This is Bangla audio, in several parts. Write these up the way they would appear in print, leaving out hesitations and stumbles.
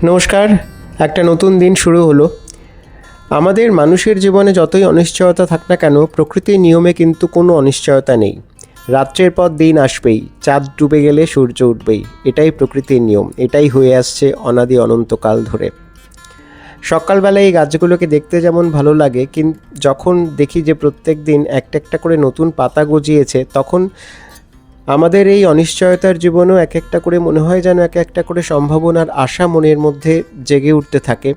নমস্কার। একটা নতুন দিন শুরু হলো। আমাদের মানুষের জীবনে যতই অনিশ্চয়তা থাক না কেন, প্রকৃতির নিয়মে কিন্তু কোনো অনিশ্চয়তা নেই। রাত্রের পর দিন আসবেই, চাঁদ ডুবে গেলে সূর্য উঠবেই। এটাই প্রকৃতির নিয়ম, এটাই হয়ে আসছে অনাদি অনন্তকাল ধরে। সকালবেলা এই গাছগুলোকে দেখতে যেমন ভালো লাগে, কিন্তু যখন দেখি যে প্রত্যেক দিন একটা একটা করে নতুন পাতা গজিয়েছে, তখন আমাদের এই অনিশ্চয়তার জীবনেও এক একটা করে মনে হয় যেন এক একটা করে সম্ভাবনার আশা মনের মধ্যে জেগে উঠতে থাকে।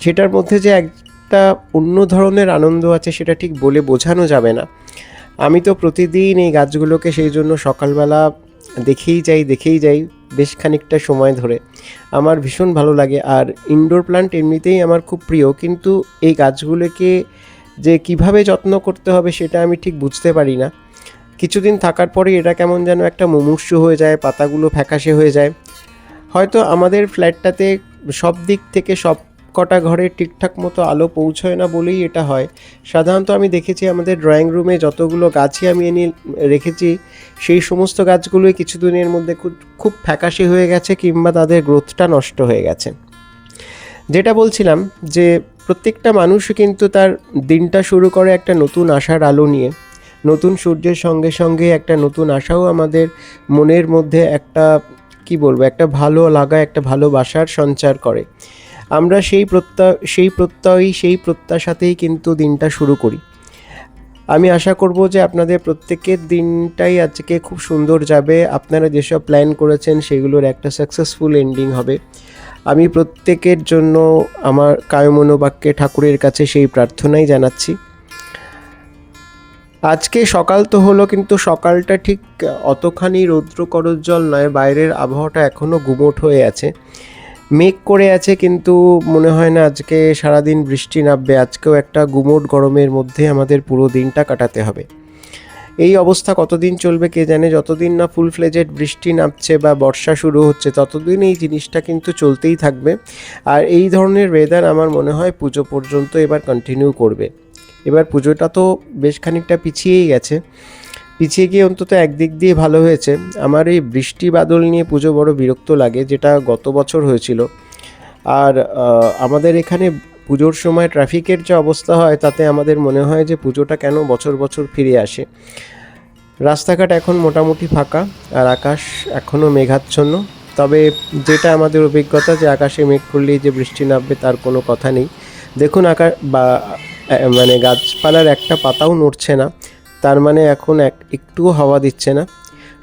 সেটার মধ্যে যে একটা অন্য ধরনের আনন্দ আছে, সেটা ঠিক বলে বোঝানো যাবে না। আমি তো প্রতিদিন এই গাছগুলোকে সেই জন্য সকালবেলা দেখেই যাই বেশ খানিকটা সময় ধরে। আমার ভীষণ ভালো লাগে। আর ইনডোর প্ল্যান্ট এমনিতেই আমার খুব প্রিয়, কিন্তু এই গাছগুলোকে যে কিভাবে যত্ন করতে হবে সেটা আমি ঠিক বুঝতে পারি না। কিছুদিন থাকার পরে এটা কেমন যেন একটা মুমূর্ষু হয়ে যায়, পাতাগুলো ফ্যাকাশে হয়ে যায়। হয়তো আমাদের ফ্ল্যাটটাতে সব দিক থেকে সব কটা ঘরে ঠিকঠাক মতো আলো পৌঁছয় না বলেই এটা হয়। সাধারণত আমি দেখেছি আমাদের ড্রয়িং রুমে যতগুলো গাছই আমি এনে রেখেছি, সেই সমস্ত গাছগুলোই কিছুদিনের মধ্যে খুব ফ্যাকাশে হয়ে গেছে, কিংবা তাদের গ্রোথটা নষ্ট হয়ে গেছে। যেটা বলছিলাম, যে প্রত্যেকটা মানুষই কিন্তু তার দিনটা শুরু করে একটা নতুন আশার আলো নিয়ে। নতুন সূর্যের সঙ্গে সঙ্গে একটা নতুন আশাও আমাদের মনের মধ্যে একটা একটা ভালো লাগা, একটা ভালোবাসার সঞ্চার করে। আমরা সেই প্রত্যাশাতেই কিন্তু দিনটা শুরু করি। আমি আশা করব যে আপনাদের প্রত্যেকের দিনটাই আজকে খুব সুন্দর যাবে। আপনারা যেসব প্ল্যান করেছেন সেগুলোর একটা সাকসেসফুল এন্ডিং হবে। আমি প্রত্যেকের জন্য আমার কায়মনোবাক্যে ঠাকুরের কাছে সেই প্রার্থনাই জানাচ্ছি। আজকে সকাল তো হলো, কিন্তু সকালটা ঠিক অতখানি রৌদ্র করোজ্জ্বল নয়। বাইরের আবহাওয়াটা এখনও গুমোট হয়ে আছে, মেঘ করে আছে, কিন্তু মনে হয় না আজকে সারাদিন বৃষ্টি নামবে। আজকেও একটা গুমোট গরমের মধ্যে আমাদের পুরো দিনটা কাটাতে হবে। এই অবস্থা কতদিন চলবে কে জানে। যতদিন না ফুল ফ্লেজেড বৃষ্টি নামছে বা বর্ষা শুরু হচ্ছে, ততদিন এই জিনিসটা কিন্তু চলতেই থাকবে। আর এই ধরনের ওয়েদার আমার মনে হয় পুজো পর্যন্ত এবার কন্টিনিউ করবে। এবার পুজোটা তো বেশ খানিকটা পিছিয়েই গেছে, পিছিয়ে গিয়ে অন্তত একদিক দিয়ে ভালো হয়েছে। আমার এই বৃষ্টি বাদল নিয়ে পুজো বড় বিরক্ত লাগে, যেটা গত বছর হয়েছিল। আর আমাদের এখানে পুজোর সময় ট্রাফিকের যে অবস্থা হয়, তাতে আমাদের মনে হয় যে পুজোটা কেন বছর বছর ফিরে আসে। রাস্তাঘাট এখন মোটামুটি ফাঁকা, আর আকাশ এখনও মেঘাচ্ছন্ন। তবে যেটা আমাদের অভিজ্ঞতা, যে আকাশে মেঘ করলেই যে বৃষ্টি নামবে তার কোনো কথা নেই। দেখুন মানে গাছপালার একটা পাতাও নড়ছে না, তার মানে এখন একটুও হাওয়া দিচ্ছে না।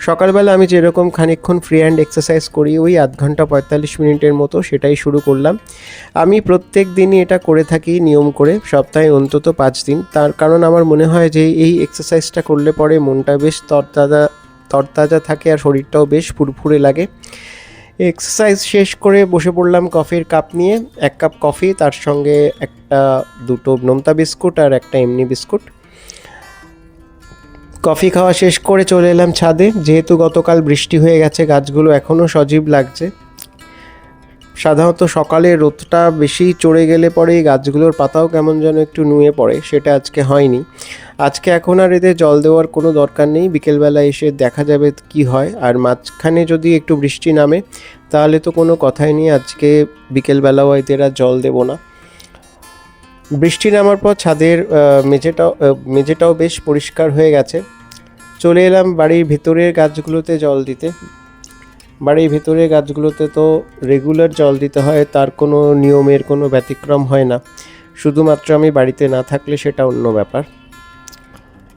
সকালবেলা আমি যেরকম খানিকক্ষণ ফ্রি হ্যান্ড এক্সারসাইজ করি, ওই আধ ঘন্টা 45 মিনিটের মতো, সেটাই শুরু করলাম। আমি প্রত্যেক দিনই এটা করে থাকি নিয়ম করে, সপ্তাহে অন্তত 5 দিন। তার কারণ আমার মনে হয় যে এই এক্সারসাইজটা করলে পরে মনটা বেশ তরতাজা থাকে, আর শরীরটাও বেশ ফুরফুরে লাগে। এক্সারসাইজ শেষ করে বসে পড়লাম কফির কাপ নিয়ে। 1 কাপ কফি, তার সঙ্গে দুটো নোনতা বিস্কুট আর একটা এমনি বিস্কুট। কফি খাওয়া শেষ করে চলে এলাম ছাদে। যেহেতু গতকাল বৃষ্টি হয়ে গেছে, গাছগুলো এখনও সজীব লাগছে। সাধারণত সকালে রোদটা বেশি চড়ে গেলে পরে এই গাছগুলোর পাতাও কেমন যেন একটু নুয়ে পড়ে, সেটা আজকে হয়নি। আজকে এখন আর এদের জল দেওয়ার কোনো দরকার নেই, বিকেলবেলা এসে দেখা যাবে কি হয়। আর মাঝখানে যদি একটু বৃষ্টি নামে, তাহলে তো কোনো কথাই নেই, আজকে বিকেলবেলাও এদের আর জল দেবো না। বৃষ্টি নামার পর ছাদের মেঝেটাও বেশ পরিষ্কার হয়ে গেছে। চলে এলাম বাড়ির ভেতরের গাছগুলোতে জল দিতে। বাড়ির ভেতরের গাছগুলোতে তো রেগুলার জল দিতে হয়, তার কোনো নিয়মের কোনো ব্যতিক্রম হয় না। শুধুমাত্র আমি বাড়িতে না থাকলে সেটা অন্য ব্যাপার।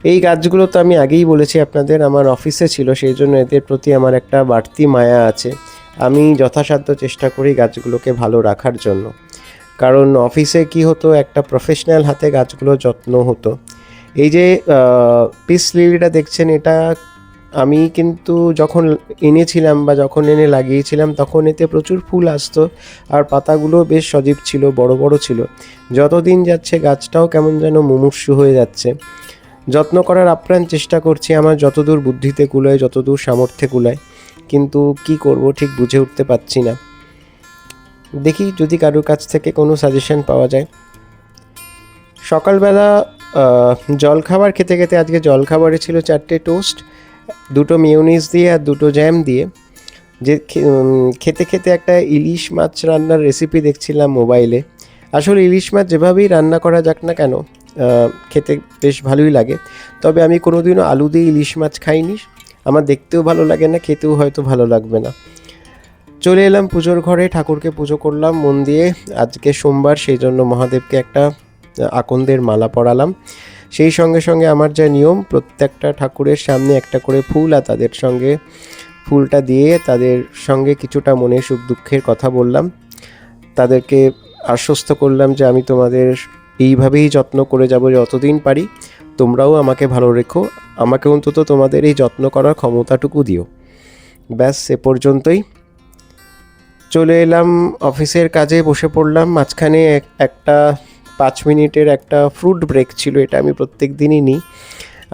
এই গাছগুলো তো আমি আগেই বলেছি আপনাদের, আমার অফিসে ছিল, সেই জন্য এদের প্রতি আমার একটা বাড়তি মায়া আছে। আমি যথাসাধ্য চেষ্টা করি গাছগুলোকে ভালো রাখার জন্য। কারণ অফিসে কি হতো, একটা প্রফেশনাল হাতে গাছগুলো যত্ন হতো। এই যে পিস লিলিটা দেখছেন, এটা আমি কিন্তু যখন এনেছিলাম বা যখন এনে লাগিয়েছিলাম, তখন এতে প্রচুর ফুল আসতো, আর পাতাগুলো বেশ সজীব ছিল, বড় বড় ছিল। যতদিন যাচ্ছে গাছটাও কেমন যেন মুমূর্ষু হয়ে যাচ্ছে। যত্ন করার আপ্রাণ চেষ্টা করছি, আমার যতদূর বুদ্ধিতে কুলায়, যতদূর সামর্থ্যে কুলায়, কিন্তু কি করব ঠিক বুঝে উঠতে পারছি না। দেখি যদি কারোর কাছ থেকে কোনো সাজেশন পাওয়া যায়। সকালবেলা জলখাবার খেতে খেতে, আজকে জলখাবারে ছিল 4টে টোস্ট, 2টো মিউনিস দিয়ে আর 2টো জ্যাম দিয়ে। যে খেতে খেতে একটা ইলিশ মাছ রান্নার রেসিপি দেখছিলাম মোবাইলে। আসলে ইলিশ মাছ যেভাবেই রান্না করা যাক না কেন খেতে বেশ ভালোই লাগে, তবে আমি কোনোদিনও আলু দিয়ে ইলিশ মাছ খাইনি। আমার দেখতেও ভালো লাগে না, খেতেও হয়তো ভালো লাগবে না। চলে এলাম পুজোর ঘরে, ঠাকুরকে পুজো করলাম মন দিয়ে। আজকে সোমবার, সেই জন্য মহাদেবকে একটা আকন্দের মালা পরালাম। সেই সঙ্গে সঙ্গে আমার যা নিয়ম, প্রত্যেকটা ঠাকুরের সামনে একটা করে ফুল, আর তাদের সঙ্গে ফুলটা দিয়ে তাদের সঙ্গে কিছুটা মনে সুখ দুঃখের কথা বললাম। তাদেরকে আশ্বস্ত করলাম যে আমি তোমাদের এইভাবেই যত্ন করে যাব যতদিন পারি, তোমরাও আমাকে ভালো রেখো, আমাকে অন্তত তোমাদের এই যত্ন করার ক্ষমতাটুকু দিও। ব্যাস এ পর্যন্তই। চলে এলাম অফিসের কাজে, বসে পড়লাম। মাঝখানে একটা 5 মিনিটের একটা ফ্রুট ব্রেক ছিল, এটা আমি প্রত্যেক দিনই নিই।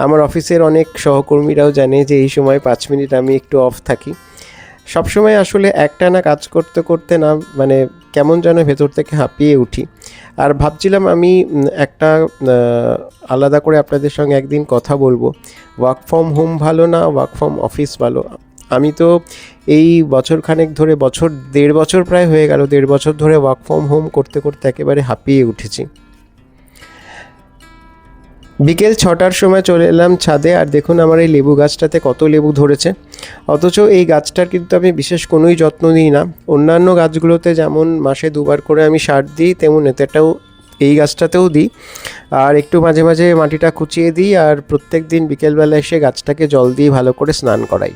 আমার অফিসের অনেক সহকর্মীরাও জানে যে এই সময় 5 মিনিট আমি একটু অফ থাকি। সবসময় আসলে একটানা কাজ করতে করতে না মানে কেমন যেন ভেতর থেকে হাঁপিয়ে উঠি। আর ভাবছিলাম আমি একটা আলাদা করে আপনাদের সঙ্গে একদিন কথা বলবো, ওয়ার্ক ফ্রম হোম ভালো না ওয়ার্ক ফ্রম অফিস ভালো। আমি তো এই বছরখানেক ধরে, 1.5 বছর প্রায় হয়ে গেল, 1.5 বছর ধরে ওয়ার্ক ফ্রম হোম করতে করতে একেবারে হাঁপিয়ে উঠেছি। বিকেল 6টার সময় চলে এলাম ছাদে, আর দেখুন আমার এই লেবু গাছটাতে কত লেবু ধরেছে। অথচ এই গাছটার কিন্তু আমি বিশেষ কোনোই যত্ন নিই না। অন্যান্য গাছগুলোতে যেমন মাসে 2বার করে আমি সার দিই, তেমন এতেটাও, এই গাছটাতেও দিই। আর একটু মাঝে মাঝে মাটিটা খুঁচিয়ে দিই, আর প্রত্যেক দিন বিকেলবেলা এসে গাছটাকে জল দিয়ে ভালো করে স্নান করাই।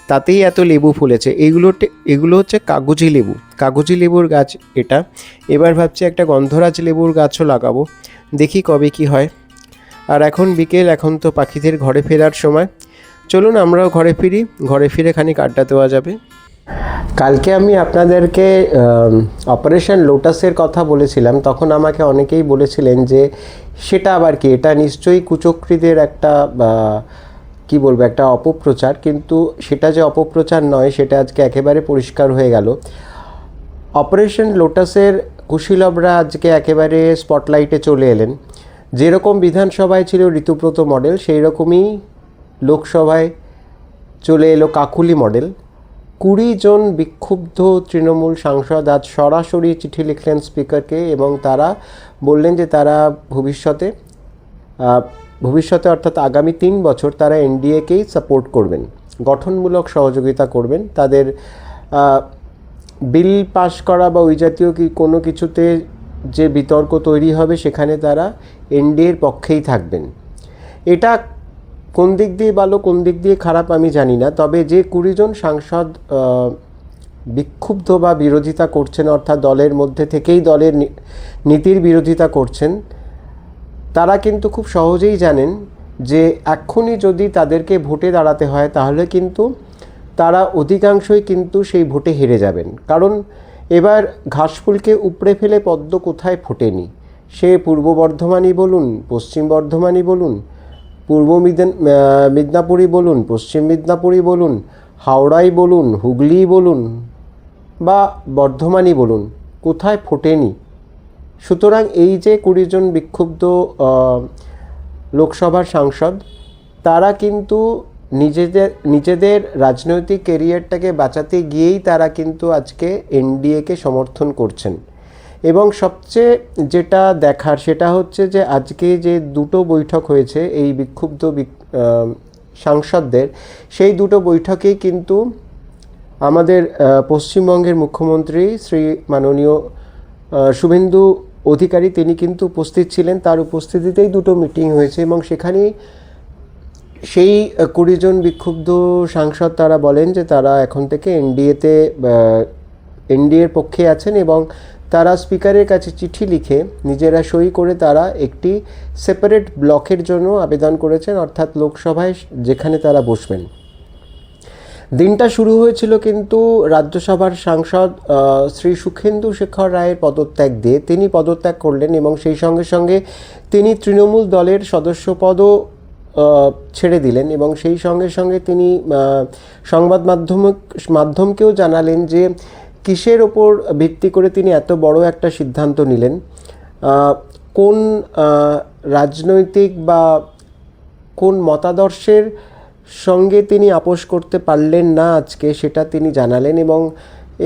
তাতেই এত লেবু ফুলেছে। এগুলো হচ্ছে কাগজি লেবু, কাগজি লেবুর গাছ এটা। এবার ভাবছি একটা গন্ধরাজ লেবুর গাছও লাগাবো, দেখি কবে কি হয়। আর এখন বিকেল, এখন তো পাখিদের ঘরে ফেরার সময়। চলুন আমরাও ঘরে ফিরি, ঘরে ফিরে খানিক আড্ডা দেওয়া যাবে। কালকে আমি আপনাদেরকে অপারেশন লোটাসের কথা বলেছিলাম, তখন আমাকে অনেকেই বলেছিলেন যে সেটা আবার কি, এটা নিশ্চয়ই কুচক্রীদের একটা কি বলবো, একটা অপপ্রচার। কিন্তু সেটা যে অপপ্রচার নয়, সেটা আজকে একেবারে পরিষ্কার হয়ে গেল। অপারেশন লোটাসের কুশীলবরা আজকে একেবারে স্পটলাইটে চলে এলেন। যেরকম বিধানসভায় ছিল ঋতুব্রত মডেল, সেই রকমই লোকসভায় চলে এলো কাকুলি মডেল। 20 জন বিক্ষুব্ধ তৃণমূল সাংসদ আজ সরাসরি চিঠি লিখলেন স্পিকারকে, এবং তারা বললেন যে তারা ভবিষ্যতে অর্থাৎ আগামী 3 বছর তারা এনডিএকেই সাপোর্ট করবেন, গঠনমূলক সহযোগিতা করবেন। তাদের বিল পাশ করা বা ওই জাতীয় কোনো কিছুতে যে বিতর্ক তৈরি হবে, সেখানে তারা এনডিএর পক্ষেই থাকবেন। এটা কোন দিক দিয়ে ভালো, কোন দিক দিয়ে খারাপ আমি জানি না, তবে যে 20 জন সাংসদ বিক্ষুব্ধ বা বিরোধিতা করছেন, অর্থাৎ দলের মধ্যে থেকেই দলের নীতির বিরোধিতা করছেন, তারা কিন্তু খুব সহজেই জানেন যে এক্ষুনি যদি তাদেরকে ভোটে দাঁড়াতে হয়, তাহলে কিন্তু তারা অধিকাংশই কিন্তু সেই ভোটে হেরে যাবেন। কারণ এবার ঘাসফুলকে উপড়ে ফেলে পদ্ম কোথায় ফোটেনি। সে পূর্ব বর্ধমানই বলুন, পশ্চিম বর্ধমানই বলুন, পূর্ব মিদনাপুরই বলুন, পশ্চিম মিদনাপুরই বলুন, হাওড়াই বলুন, হুগলিই বলুন বা বর্ধমানই বলুন, কোথায় ফোটেনি। সুতরাং এই যে 20 জন বিক্ষুব্ধ লোকসভার সাংসদ, তারা কিন্তু নিজেদের রাজনৈতিক ক্যারিয়ারটাকে বাঁচাতে গিয়েই তারা কিন্তু আজকে এনডিএকে সমর্থন করছেন। এবং সবচেয়ে যেটা দেখার, সেটা হচ্ছে যে আজকে যে 2টো বৈঠক হয়েছে এই বিক্ষুব্ধ সাংসদদের, সেই 2টো বৈঠকেই কিন্তু আমাদের পশ্চিমবঙ্গের মুখ্যমন্ত্রী শ্রী মাননীয় শুভেন্দু অধিকারী, তিনি কিন্তু উপস্থিত ছিলেন। তার উপস্থিতিতেই 2টো মিটিং হয়েছে, এবং সেখানেই সেই 20 জন বিক্ষুব্ধ সাংসদ তারা বলেন যে তারা এখন থেকে এনডিএর পক্ষে আছেন, এবং তারা স্পিকারের কাছে চিঠি লিখে নিজেরা সই করে তারা একটি সেপারেট ব্লকের জন্য আবেদন করেছেন, অর্থাৎ লোকসভায় যেখানে তারা বসবেন। দিনটা শুরু হয়েছিল কিন্তু রাজ্যসভার সাংসদ শ্রী সুখেন্দু শেখর রায়ের পদত্যাগ দিয়ে। তিনি পদত্যাগ করলেন, এবং সেই সঙ্গে সঙ্গে তিনি তৃণমূল দলের সদস্যপদও ছেড়ে দিলেন, এবং সেই সঙ্গে সঙ্গে তিনি সংবাদ মাধ্যমকেও জানালেন যে কিসের ওপর ভিত্তি করে তিনি এত বড় একটা সিদ্ধান্ত নিলেন, কোন রাজনৈতিক বা কোন মতাদর্শের সঙ্গে তিনি আপোষ করতে পারলেন না আজকে, সেটা তিনি জানালেন।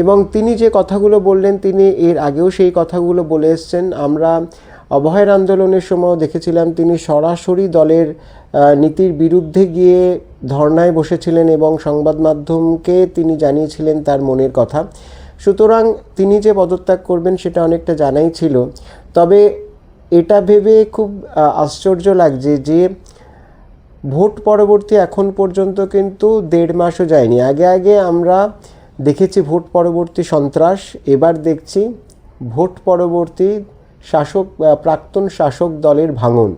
এবং তিনি যে কথাগুলো বললেন, তিনি এর আগেও সেই কথাগুলো বলে এসছেন। আমরা অভয়ের আন্দোলনের সময়ও দেখেছিলাম তিনি সরাসরি দলের নীতির বিরুদ্ধে গিয়ে ধর্নায় বসেছিলেন এবং সংবাদ মাধ্যমকে তিনি জানিয়েছিলেন তার মনের কথা। সুতরাং তিনি যে পদত্যাগ করবেন সেটা অনেকটা জানাই ছিল। তবে এটা ভেবে খুব আশ্চর্য লাগছে যে ভোট পরবর্তী এখন পর্যন্ত কিন্তু 1.5 মাসও যায়নি। আগে আমরা দেখেছি ভোট পরবর্তী সন্ত্রাস, এবার দেখছি ভোট পরবর্তী প্রাক্তন শাসক দলের ভাঙন।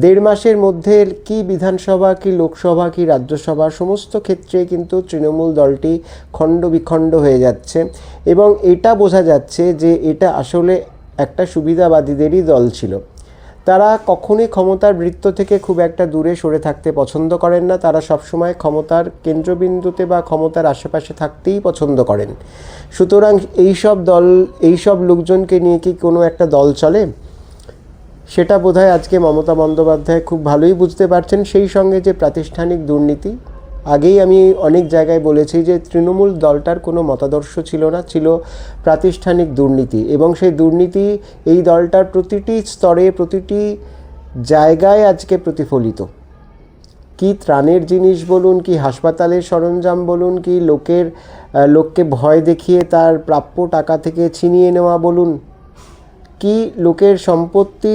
1.5 মাসের মধ্যে কি বিধানসভা, কি লোকসভা, কি রাজ্যসভা, সমস্ত ক্ষেত্রে কিন্তু তৃণমূল দলটি খণ্ড বিখণ্ড হয়ে যাচ্ছে এবং এটা বোঝা যাচ্ছে যে এটা আসলে একটা সুবিধাবাদীদেরই দল ছিল। তারা কখনোই ক্ষমতার বৃত্ত থেকে খুব একটা দূরে সরে থাকতে পছন্দ করেন না। তারা সবসময় ক্ষমতার কেন্দ্রবিন্দুতে বা ক্ষমতার আশেপাশে থাকতেই পছন্দ করেন। সুতরাং এইসব লোকজনকে নিয়ে কি কোনো একটা দল চলে? সেটা বোধহয় আজকে মমতা বন্দ্যোপাধ্যায় খুব ভালোই বুঝতে পারছেন। সেই সঙ্গে যে প্রাতিষ্ঠানিক দুর্নীতি, আগেই আমি অনেক জায়গায় বলেছি যে তৃণমূল দলটার কোনো মতাদর্শ ছিল না, ছিল প্রাতিষ্ঠানিক দুর্নীতি। এবং সেই দুর্নীতি এই দলটার প্রতিটি স্তরে, প্রতিটি জায়গায় আজকে প্রতিফলিত। কি ত্রাণের জিনিস বলুন, কি হাসপাতালের সরঞ্জাম বলুন, কি লোককে ভয় দেখিয়ে তার প্রাপ্য টাকা থেকে ছিনিয়ে নেওয়া বলুন, কি লোকের সম্পত্তি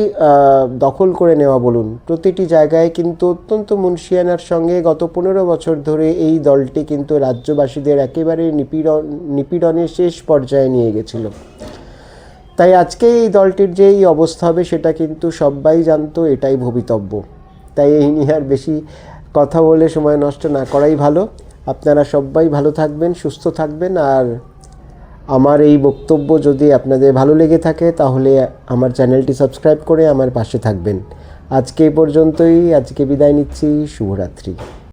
দখল করে নেওয়া বলুন, প্রতিটি জায়গায় কিন্তু অত্যন্ত মুনশিয়ানার সঙ্গে গত 15 বছর ধরে এই দলটি কিন্তু রাজ্যবাসীদের একেবারে নিপীড়নের শেষ পর্যায়ে নিয়ে গেছিল। তাই আজকে এই দলটির যে এই অবস্থা হবে সেটা কিন্তু সবাই জানতো, এটাই ভবিতব্য। তাই এই নিয়ে আর বেশি কথা বলে সময় নষ্ট না করাই ভালো। আপনারা সবাই ভালো থাকবেন, সুস্থ থাকবেন। আর আমার এই বক্তব্য যদি আপনাদের ভালো লেগে থাকে তাহলে আমার চ্যানেলটি সাবস্ক্রাইব করে আমার পাশে থাকবেন। আজকে এই পর্যন্তই, আজকে বিদায় নিচ্ছি। শুভরাত্রি।